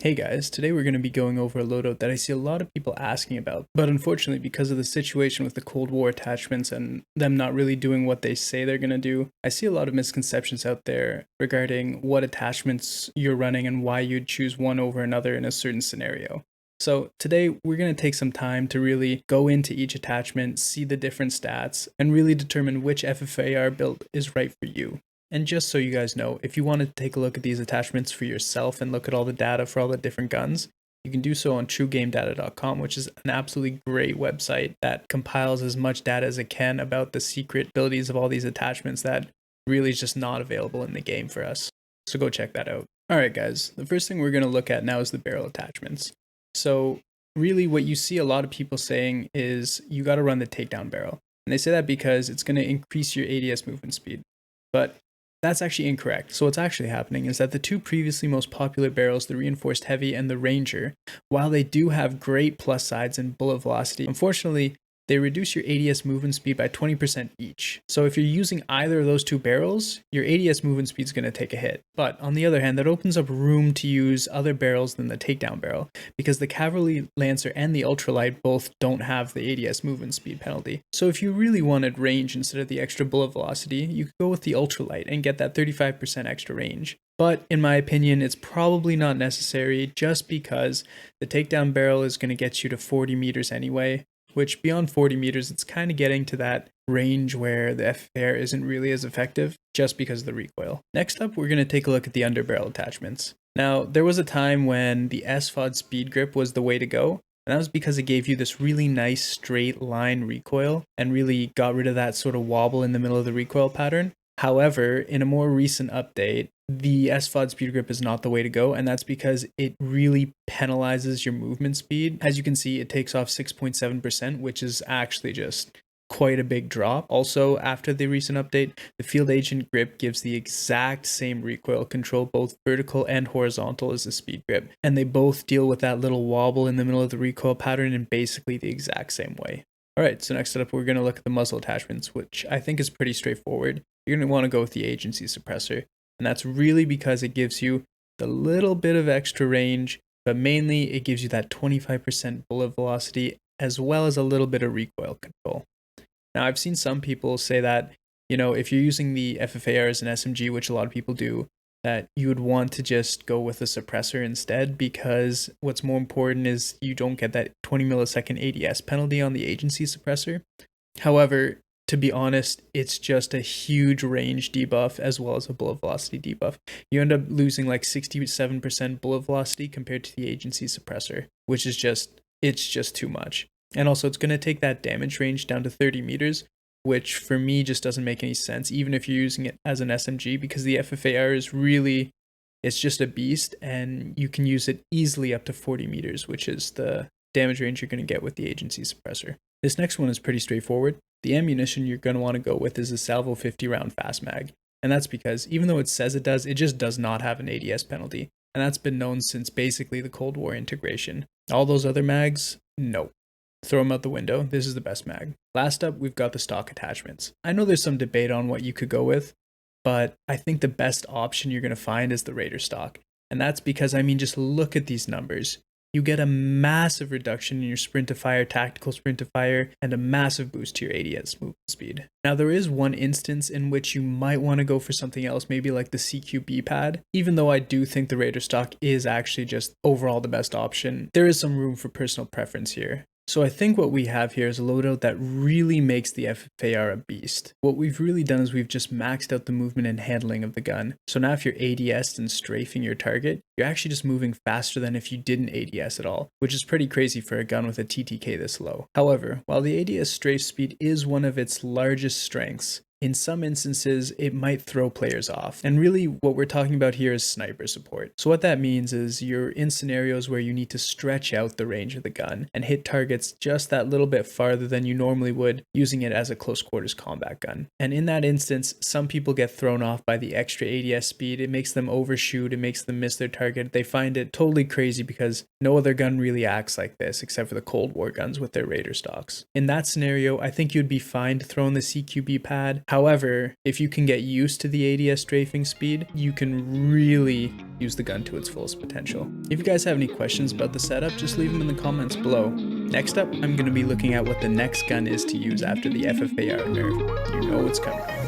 Hey guys, today we're going to be going over a loadout that I see a lot of people asking about, but unfortunately because of the situation with the Cold War attachments and them not really doing what they say they're going to do, I see a lot of misconceptions out there regarding what attachments you're running and why you'd choose one over another in a certain scenario. So today we're going to take some time to really go into each attachment, see the different stats, and really determine which FFAR build is right for you. And just so you guys know, if you want to take a look at these attachments for yourself and look at all the data for all the different guns, you can do so on truegamedata.com, which is an absolutely great website that compiles as much data as it can about the secret abilities of all these attachments that really is just not available in the game for us. So go check that out. Alright guys, the first thing we're going to look at now is the barrel attachments. So really what you see a lot of people saying is you got to run the takedown barrel. And they say that because it's going to increase your ADS movement speed. But that's actually incorrect. So what's actually happening is that the two previously most popular barrels, the Reinforced Heavy and the Ranger, while they do have great plus sides and bullet velocity, unfortunately, they reduce your ADS movement speed by 20% each. So if you're using either of those two barrels, your ADS movement speed is going to take a hit. But on the other hand, that opens up room to use other barrels than the takedown barrel, because the Cavalry Lancer and the Ultralight both don't have the ADS movement speed penalty. So if you really wanted range instead of the extra bullet velocity, you could go with the Ultralight and get that 35% extra range. But in my opinion, it's probably not necessary just because the takedown barrel is going to get you to 40 meters anyway, which beyond 40 meters, it's kind of getting to that range where the FFAR isn't really as effective just because of the recoil. Next up, we're going to take a look at the underbarrel attachments. Now, there was a time when the SFOD speed grip was the way to go, and that was because it gave you this really nice straight line recoil and really got rid of that sort of wobble in the middle of the recoil pattern. However, in a more recent update, the SFOD speed grip is not the way to go, and that's because it really penalizes your movement speed. As you can see, it takes off 6.7%, which is actually just quite a big drop. Also, after the recent update, the Field Agent grip gives the exact same recoil control, both vertical and horizontal, as the speed grip, and they both deal with that little wobble in the middle of the recoil pattern in basically the exact same way. Alright, so next up we're going to look at the muzzle attachments, which I think is pretty straightforward. You're going to want to go with the agency suppressor, and that's really because it gives you the little bit of extra range, but mainly it gives you that 25% bullet velocity as well as a little bit of recoil control. Now I've seen some people say that, if you're using the FFAR as an SMG, which a lot of people do, that you would want to just go with a suppressor instead, because what's more important is you don't get that 20 millisecond ADS penalty on the agency suppressor. However, to be honest, it's just a huge range debuff as well as a bullet velocity debuff. You end up losing like 67% bullet velocity compared to the agency suppressor, which is it's just too much. And also it's going to take that damage range down to 30 meters, which for me just doesn't make any sense, even if you're using it as an SMG, because the FFAR is really, it's just a beast, and you can use it easily up to 40 meters, which is the damage range you're going to get with the agency suppressor. This next one is pretty straightforward. The ammunition you're going to want to go with is a Salvo 50 round fast mag, and that's because even though it says it does, it just does not have an ADS penalty, and that's been known since basically the Cold War integration. All those other mags, no. Throw them out the window. This is the best mag. Last up, we've got the stock attachments. I know there's some debate on what you could go with, but I think the best option you're going to find is the Raider stock. And that's because, just look at these numbers. You get a massive reduction in your sprint to fire, tactical sprint to fire, and a massive boost to your ADS movement speed. Now, there is one instance in which you might want to go for something else, maybe like the CQB pad. Even though I do think the Raider stock is actually just overall the best option, there is some room for personal preference here. So I think what we have here is a loadout that really makes the FFAR a beast. What we've really done is we've just maxed out the movement and handling of the gun. So now if you're ADS and strafing your target, you're actually just moving faster than if you didn't ADS at all, which is pretty crazy for a gun with a TTK this low. However, while the ADS strafe speed is one of its largest strengths, in some instances, it might throw players off. And really what we're talking about here is sniper support. So what that means is you're in scenarios where you need to stretch out the range of the gun and hit targets just that little bit farther than you normally would using it as a close quarters combat gun. And in that instance, some people get thrown off by the extra ADS speed. It makes them overshoot, it makes them miss their target. They find it totally crazy because no other gun really acts like this except for the Cold War guns with their Raider stocks. In that scenario, I think you'd be fine to throw in the CQB pad, However, if you can get used to the ADS strafing speed, you can really use the gun to its fullest potential. If you guys have any questions about the setup, just leave them in the comments below. Next up, I'm going to be looking at what the next gun is to use after the FFAR nerf. You know it's coming.